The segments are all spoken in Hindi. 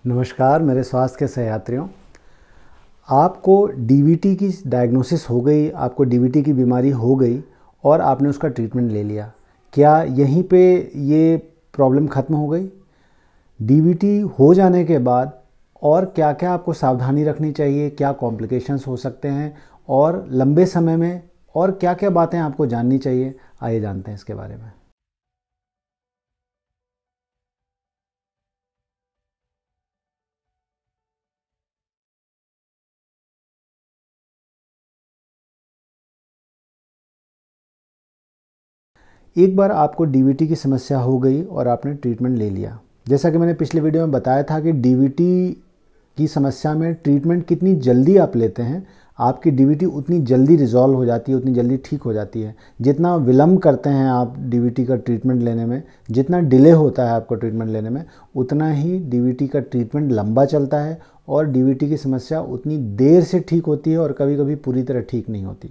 नमस्कार मेरे स्वास्थ्य के सहयात्रियों। आपको डीवीटी की डायग्नोसिस हो गई, आपको डीवीटी की बीमारी हो गई और आपने उसका ट्रीटमेंट ले लिया। क्या यहीं पे ये प्रॉब्लम ख़त्म हो गई? डीवीटी हो जाने के बाद और क्या क्या आपको सावधानी रखनी चाहिए, क्या कॉम्प्लिकेशंस हो सकते हैं और लंबे समय में और क्या क्या बातें आपको जाननी चाहिए, आइए जानते हैं इसके बारे में। एक बार आपको डीवीटी की समस्या हो गई और आपने ट्रीटमेंट ले लिया। जैसा कि मैंने पिछले वीडियो में बताया था कि डीवीटी की समस्या में ट्रीटमेंट कितनी जल्दी आप लेते हैं, आपकी डीवीटी उतनी जल्दी रिजॉल्व हो जाती है, उतनी जल्दी ठीक हो जाती है। जितना विलम्ब करते हैं आप डीवीटी का ट्रीटमेंट लेने में, जितना डिले होता है आपको ट्रीटमेंट लेने में, उतना ही डीवीटी का ट्रीटमेंट लंबा चलता है और डीवीटी की समस्या उतनी देर से ठीक होती है और कभी कभी पूरी तरह ठीक नहीं होती।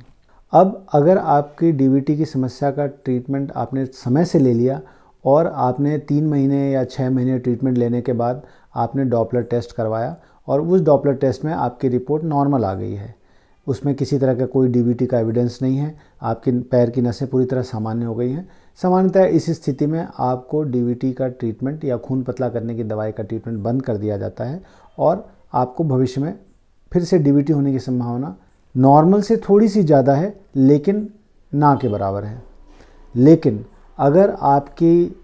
अब अगर आपकी डीवीटी की समस्या का ट्रीटमेंट आपने समय से ले लिया और आपने 3 महीने या 6 महीने ट्रीटमेंट लेने के बाद आपने डॉपलर टेस्ट करवाया और उस डॉपलर टेस्ट में आपकी रिपोर्ट नॉर्मल आ गई है, उसमें किसी तरह का कोई डीवीटी का एविडेंस नहीं है, आपके पैर की नसें पूरी तरह सामान्य हो गई हैं। सामान्यतः इस स्थिति में आपको डीवीटी का ट्रीटमेंट या खून पतला करने की दवाई का ट्रीटमेंट बंद कर दिया जाता है और आपको भविष्य में फिर से डीवीटी होने की संभावना नॉर्मल से थोड़ी सी ज़्यादा है, लेकिन ना के बराबर है। लेकिन अगर आपकी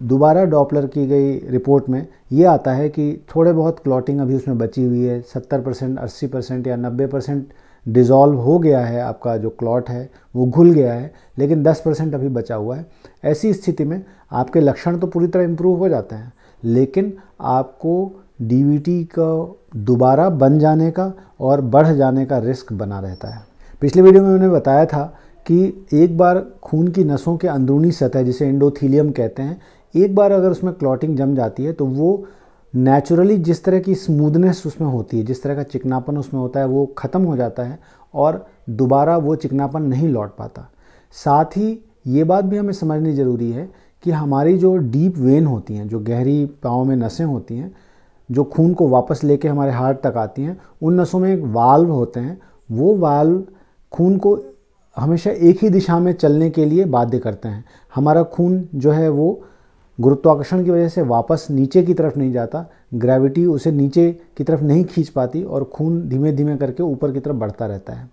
दोबारा डॉपलर की गई रिपोर्ट में ये आता है कि थोड़े बहुत क्लॉटिंग अभी उसमें बची हुई है, 70%, 80% या 90% डिज़ोल्व हो गया है, आपका जो क्लॉट है वो घुल गया है, लेकिन 10% अभी बचा हुआ है, ऐसी स्थिति में आपके लक्षण तो पूरी तरह इम्प्रूव हो जाते हैं, लेकिन आपको डीवीटी का दोबारा बन जाने का और बढ़ जाने का रिस्क बना रहता है। पिछले वीडियो में मैंने बताया था कि एक बार खून की नसों के अंदरूनी सतह, जिसे एंडोथीलियम कहते हैं, एक बार अगर उसमें क्लॉटिंग जम जाती है तो वो नेचुरली जिस तरह की स्मूथनेस उसमें होती है, जिस तरह का चिकनापन उसमें होता है, वो ख़त्म हो जाता है और दोबारा वो चिकनापन नहीं लौट पाता। साथ ही ये बात भी हमें समझनी ज़रूरी है कि हमारी जो डीप वेन होती हैं, जो गहरी पाँव में नसें होती हैं, जो खून को वापस लेके हमारे हार्ट तक आती हैं, उन नसों में एक वाल्व होते हैं। वो वाल्व खून को हमेशा एक ही दिशा में चलने के लिए बाध्य करते हैं। हमारा खून जो है वो गुरुत्वाकर्षण की वजह से वापस नीचे की तरफ नहीं जाता, ग्रेविटी उसे नीचे की तरफ नहीं खींच पाती और खून धीमे धीमे करके ऊपर की तरफ बढ़ता रहता है।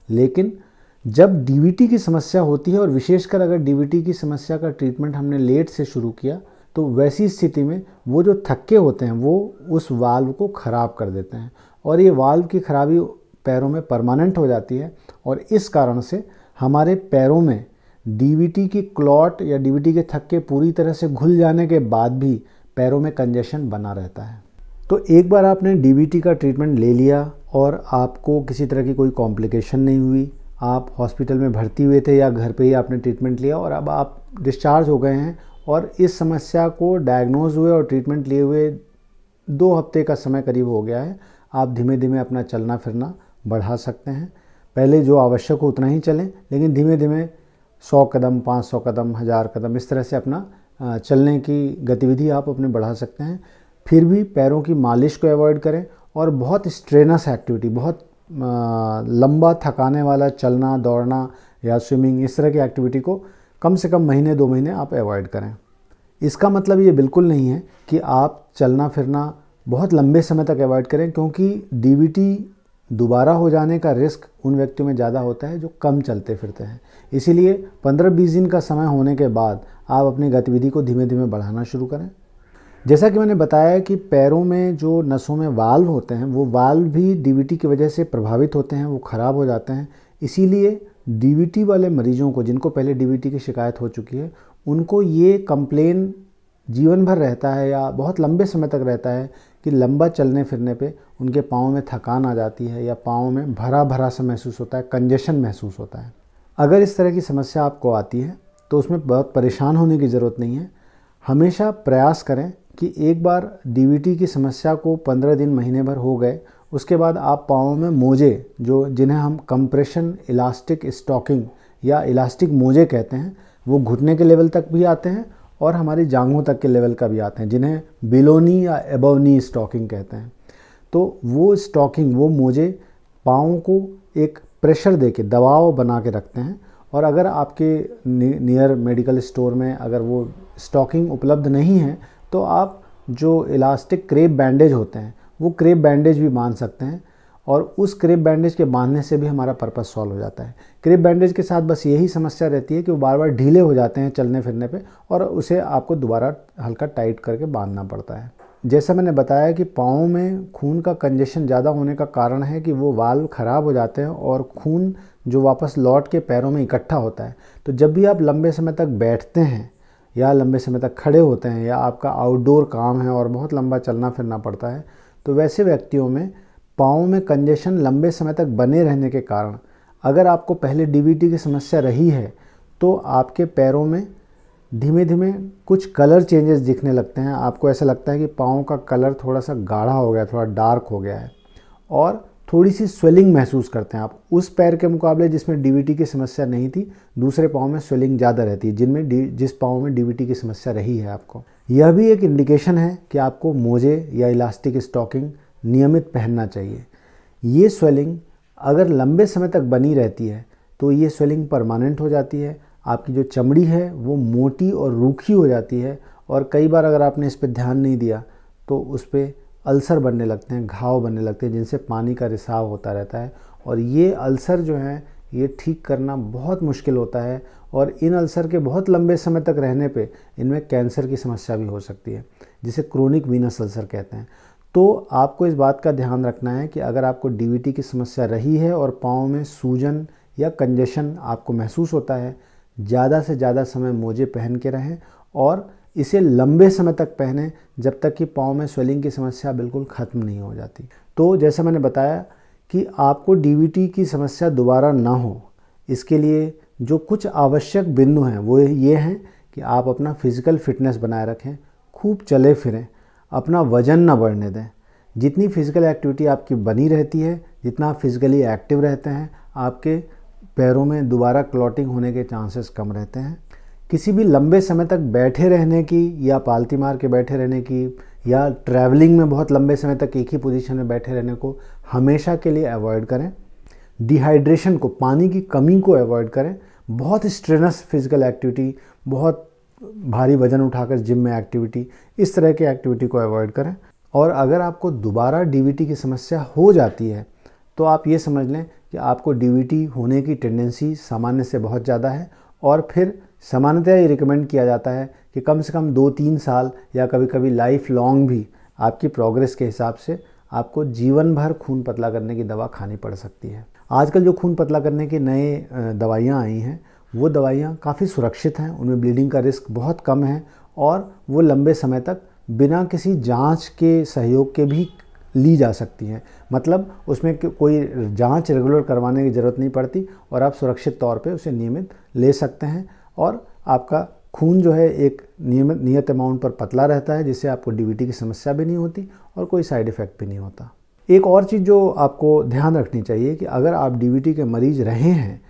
लेकिन जब डीवीटी की समस्या होती है और विशेषकर अगर डीवीटी की समस्या का ट्रीटमेंट हमने लेट से शुरू किया, तो वैसी स्थिति में वो जो थक्के होते हैं वो उस वाल्व को ख़राब कर देते हैं और ये वाल्व की खराबी पैरों में परमानेंट हो जाती है और इस कारण से हमारे पैरों में डीवीटी की क्लॉट या डीवीटी के थक्के पूरी तरह से घुल जाने के बाद भी पैरों में कंजेशन बना रहता है। तो एक बार आपने डीवीटी का ट्रीटमेंट ले लिया और आपको किसी तरह की कोई कॉम्प्लिकेशन नहीं हुई, आप हॉस्पिटल में भर्ती हुए थे या घर पे ही आपने ट्रीटमेंट लिया और अब आप डिस्चार्ज हो गए हैं और इस समस्या को डायग्नोज हुए और ट्रीटमेंट लिए हुए 2 हफ्ते का समय करीब हो गया है, आप धीमे धीमे अपना चलना फिरना बढ़ा सकते हैं। पहले जो आवश्यक हो उतना ही चलें, लेकिन धीमे धीमे 100 कदम, 500 कदम, 1000 कदम, इस तरह से अपना चलने की गतिविधि आप अपने बढ़ा सकते हैं। फिर भी पैरों की मालिश को अवॉइड करें और बहुत स्ट्रेनस एक्टिविटी, बहुत लंबा थकाने वाला चलना, दौड़ना या स्विमिंग, इस तरह की एक्टिविटी को कम से कम महीने 2 महीने आप अवॉइड करें। इसका मतलब ये बिल्कुल नहीं है कि आप चलना फिरना बहुत लंबे समय तक अवॉइड करें, क्योंकि डीवीटी दोबारा हो जाने का रिस्क उन व्यक्तियों में ज़्यादा होता है जो कम चलते फिरते हैं। इसीलिए 15-20 दिन का समय होने के बाद आप अपनी गतिविधि को धीमे धीमे बढ़ाना शुरू करें। जैसा कि मैंने बताया कि पैरों में जो नसों में वाल्व होते हैं, वो वाल्व भी डीवीटी की वजह से प्रभावित होते हैं, वो ख़राब हो जाते हैं। इसीलिए डीवीटी वाले मरीजों को, जिनको पहले डीवीटी की शिकायत हो चुकी है, उनको ये कंप्लेन जीवन भर रहता है या बहुत लंबे समय तक रहता है कि लंबा चलने फिरने पे उनके पाँव में थकान आ जाती है या पाँव में भरा भरा सा महसूस होता है, कंजेशन महसूस होता है। अगर इस तरह की समस्या आपको आती है तो उसमें बहुत परेशान होने की ज़रूरत नहीं है। हमेशा प्रयास करें कि एक बार डीवीटी की समस्या को 15 दिन, महीने भर हो गए, उसके बाद आप पाँव में मोजे, जो जिन्हें हम कंप्रेशन इलास्टिक स्टॉकिंग या इलास्टिक मोजे कहते हैं, वो घुटने के लेवल तक भी आते हैं और हमारी जांघों तक के लेवल का भी आते हैं, जिन्हें बिलो नी या अबव नी स्टॉकिंग कहते हैं। तो वो स्टॉकिंग, वो मोजे पाँव को एक प्रेशर दे के, दबाव बना के रखते हैं। और अगर आपके नियर मेडिकल स्टोर में अगर वो स्टॉकिंग उपलब्ध नहीं है तो आप जो इलास्टिक क्रेप बैंडेज होते हैं वो क्रेप बैंडेज भी बांध सकते हैं, और उस क्रेप बैंडेज के बांधने से भी हमारा पर्पस सॉल्व हो जाता है। क्रेप बैंडेज के साथ बस यही समस्या रहती है कि वो बार बार ढीले हो जाते हैं चलने फिरने पे, और उसे आपको दोबारा हल्का टाइट करके बांधना पड़ता है। जैसा मैंने बताया कि पाँव में खून का कंजेशन ज़्यादा होने का कारण है कि वो वाल्व ख़राब हो जाते हैं और खून जो वापस लौट के पैरों में इकट्ठा होता है। तो जब भी आप लंबे समय तक बैठते हैं या लंबे समय तक खड़े होते हैं या आपका आउटडोर काम है और बहुत लंबा चलना फिरना पड़ता है, तो वैसे व्यक्तियों में पाँव में कंजेशन लंबे समय तक बने रहने के कारण, अगर आपको पहले डीवीटी की समस्या रही है तो आपके पैरों में धीमे धीमे कुछ कलर चेंजेस दिखने लगते हैं। आपको ऐसा लगता है कि पाँव का कलर थोड़ा सा गाढ़ा हो गया, थोड़ा डार्क हो गया है, और थोड़ी सी स्वेलिंग महसूस करते हैं आप। उस पैर के मुकाबले जिसमें डीवीटी की समस्या नहीं थी, दूसरे पाँव में स्वेलिंग ज़्यादा रहती है, जिस पाँव में डीवीटी की समस्या रही है आपको। यह भी एक इंडिकेशन है कि आपको मोजे या इलास्टिक स्टॉकिंग नियमित पहनना चाहिए। ये स्वेलिंग अगर लंबे समय तक बनी रहती है तो ये स्वेलिंग परमानेंट हो जाती है, आपकी जो चमड़ी है वो मोटी और रूखी हो जाती है, और कई बार अगर आपने इस पर ध्यान नहीं दिया तो उस पर अल्सर बनने लगते हैं, घाव बनने लगते हैं, जिनसे पानी का रिसाव होता रहता है। और ये अल्सर जो है ये ठीक करना बहुत मुश्किल होता है, और इन अल्सर के बहुत लंबे समय तक रहने पे इनमें कैंसर की समस्या भी हो सकती है, जिसे क्रोनिक वीनस अल्सर कहते हैं। तो आपको इस बात का ध्यान रखना है कि अगर आपको डीवीटी की समस्या रही है और पाँव में सूजन या कंजेशन आपको महसूस होता है, ज़्यादा से ज़्यादा समय मोजे पहन के रहें और इसे लंबे समय तक पहनें, जब तक कि पाँव में स्वेलिंग की समस्या बिल्कुल ख़त्म नहीं हो जाती। तो जैसा मैंने बताया कि आपको डीवीटी की समस्या दोबारा ना हो, इसके लिए जो कुछ आवश्यक बिंदु हैं वो ये हैं कि आप अपना फिज़िकल फिटनेस बनाए रखें, खूब चले फिरें, अपना वज़न ना बढ़ने दें। जितनी फ़िज़िकल एक्टिविटी आपकी बनी रहती है, जितना आप फिज़िकली एक्टिव रहते हैं, आपके पैरों में दोबारा क्लॉटिंग होने के चांसेस कम रहते हैं। किसी भी लंबे समय तक बैठे रहने की या पालती मार के बैठे रहने की या ट्रैवलिंग में बहुत लंबे समय तक एक ही पोजीशन में बैठे रहने को हमेशा के लिए अवॉइड करें। डिहाइड्रेशन को, पानी की कमी को अवॉइड करें। बहुत स्ट्रेनस फिज़िकल एक्टिविटी, बहुत भारी वजन उठाकर जिम में एक्टिविटी, इस तरह की एक्टिविटी को अवॉइड करें। और अगर आपको दोबारा डीवीटी की समस्या हो जाती है तो आप ये समझ लें कि आपको डीवीटी होने की टेंडेंसी सामान्य से बहुत ज़्यादा है, और फिर सामान्यतः ये रिकमेंड किया जाता है कि कम से कम 2-3 साल या कभी कभी लाइफ लॉन्ग भी आपकी प्रोग्रेस के हिसाब से आपको जीवन भर खून पतला करने की दवा खानी पड़ सकती है। आजकल जो खून पतला करने की नए दवाइयाँ आई हैं वो दवाइयाँ काफ़ी सुरक्षित हैं, उनमें ब्लीडिंग का रिस्क बहुत कम है, और वो लंबे समय तक बिना किसी जांच के सहयोग के भी ली जा सकती हैं। मतलब उसमें कोई जांच रेगुलर करवाने की ज़रूरत नहीं पड़ती, और आप सुरक्षित तौर पे उसे नियमित ले सकते हैं, और आपका खून जो है एक नियत अमाउंट पर पतला रहता है, जिससे आपको डीवीटी की समस्या भी नहीं होती और कोई साइड इफ़ेक्ट भी नहीं होता। एक और चीज़ जो आपको ध्यान रखनी चाहिए कि अगर आप डीवीटी के मरीज़ रहे हैं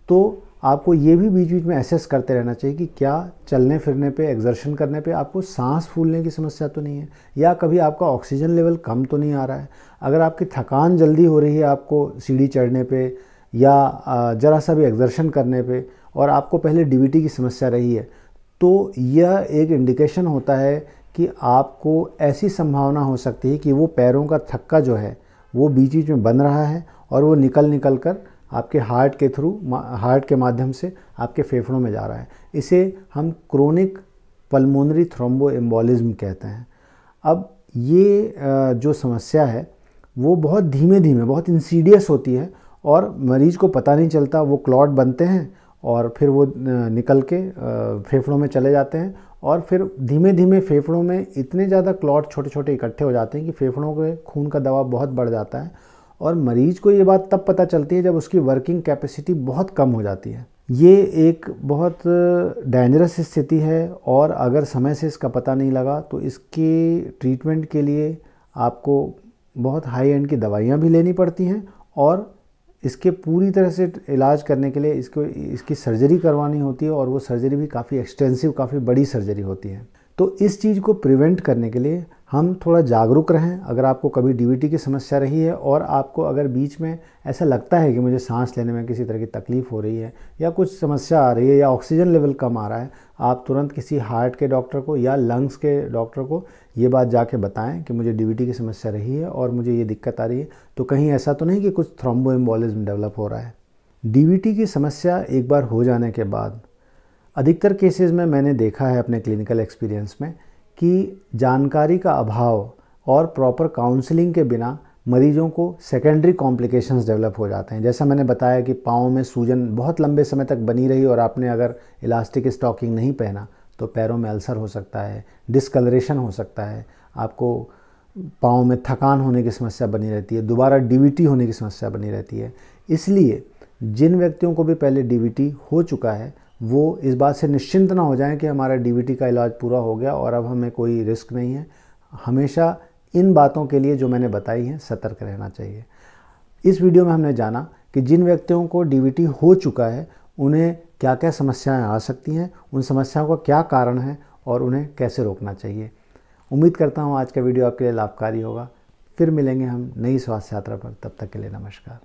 तो आपको ये भी बीच बीच में एसेस करते रहना चाहिए कि क्या चलने फिरने पे, एक्सर्शन करने पे आपको सांस फूलने की समस्या तो नहीं है, या कभी आपका ऑक्सीजन लेवल कम तो नहीं आ रहा है। अगर आपकी थकान जल्दी हो रही है आपको सीढ़ी चढ़ने पे या ज़रा सा भी एक्सर्शन करने पे, और आपको पहले डीवीटी की समस्या रही है, तो यह एक इंडिकेशन होता है कि आपको ऐसी संभावना हो सकती है कि वो पैरों का थक्का जो है वो बीच बीच में बन रहा है, और वो निकल कर आपके हार्ट के थ्रू, हार्ट के माध्यम से आपके फेफड़ों में जा रहा है। इसे हम क्रोनिक पल्मोनरी थ्रोम्बोएम्बोलिज्म कहते हैं। अब ये जो समस्या है वो बहुत धीमे धीमे, बहुत इंसीडियस होती है, और मरीज़ को पता नहीं चलता। वो क्लॉट बनते हैं और फिर वो निकल के फेफड़ों में चले जाते हैं, और फिर धीमे धीमे फेफड़ों में इतने ज़्यादा क्लॉट छोटे छोटे इकट्ठे हो जाते हैं कि फेफड़ों के खून का दबाव बहुत बढ़ जाता है, और मरीज़ को ये बात तब पता चलती है जब उसकी वर्किंग कैपेसिटी बहुत कम हो जाती है। ये एक बहुत डेंजरस स्थिति है, और अगर समय से इसका पता नहीं लगा तो इसके ट्रीटमेंट के लिए आपको बहुत हाई एंड की दवाइयाँ भी लेनी पड़ती हैं, और इसके पूरी तरह से इलाज करने के लिए इसकी सर्जरी करवानी होती है, और वो सर्जरी भी काफ़ी एक्सटेंसिव, काफ़ी बड़ी सर्जरी होती है। तो इस चीज़ को प्रिवेंट करने के लिए हम थोड़ा जागरूक रहें। अगर आपको कभी डीवीटी की समस्या रही है और आपको अगर बीच में ऐसा लगता है कि मुझे सांस लेने में किसी तरह की तकलीफ़ हो रही है या कुछ समस्या आ रही है या ऑक्सीजन लेवल कम आ रहा है, आप तुरंत किसी हार्ट के डॉक्टर को या लंग्स के डॉक्टर को ये बात जाके बताएं कि मुझे डीवीटी की समस्या रही है और मुझे ये दिक्कत आ रही है। तो कहीं ऐसा तो नहीं कि कुछ थ्रोम्बोएम्बोलिज्म डेवलप हो रहा है। डीवीटी की समस्या एक बार हो जाने के बाद अधिकतर केसेस में मैंने देखा है अपने क्लिनिकल एक्सपीरियंस में कि जानकारी का अभाव और प्रॉपर काउंसलिंग के बिना मरीजों को सेकेंडरी कॉम्प्लिकेशंस डेवलप हो जाते हैं। जैसा मैंने बताया कि पाँव में सूजन बहुत लंबे समय तक बनी रही और आपने अगर इलास्टिक स्टॉकिंग नहीं पहना तो पैरों में अल्सर हो सकता है, डिस्कलरेशन हो सकता है, आपको पाँव में थकान होने की समस्या बनी रहती है, दोबारा डीवीटी होने की समस्या बनी रहती है। इसलिए जिन व्यक्तियों को भी पहले डीवीटी हो चुका है वो इस बात से निश्चिंत ना हो जाएं कि हमारा डीवीटी का इलाज पूरा हो गया और अब हमें कोई रिस्क नहीं है। हमेशा इन बातों के लिए जो मैंने बताई हैं सतर्क रहना चाहिए। इस वीडियो में हमने जाना कि जिन व्यक्तियों को डीवीटी हो चुका है उन्हें क्या क्या समस्याएं आ सकती हैं, उन समस्याओं का क्या कारण है और उन्हें कैसे रोकना चाहिए। उम्मीद करता हूँ आज का वीडियो आपके लिए लाभकारी होगा। फिर मिलेंगे हम नई स्वास्थ्य यात्रा पर, तब तक के लिए नमस्कार।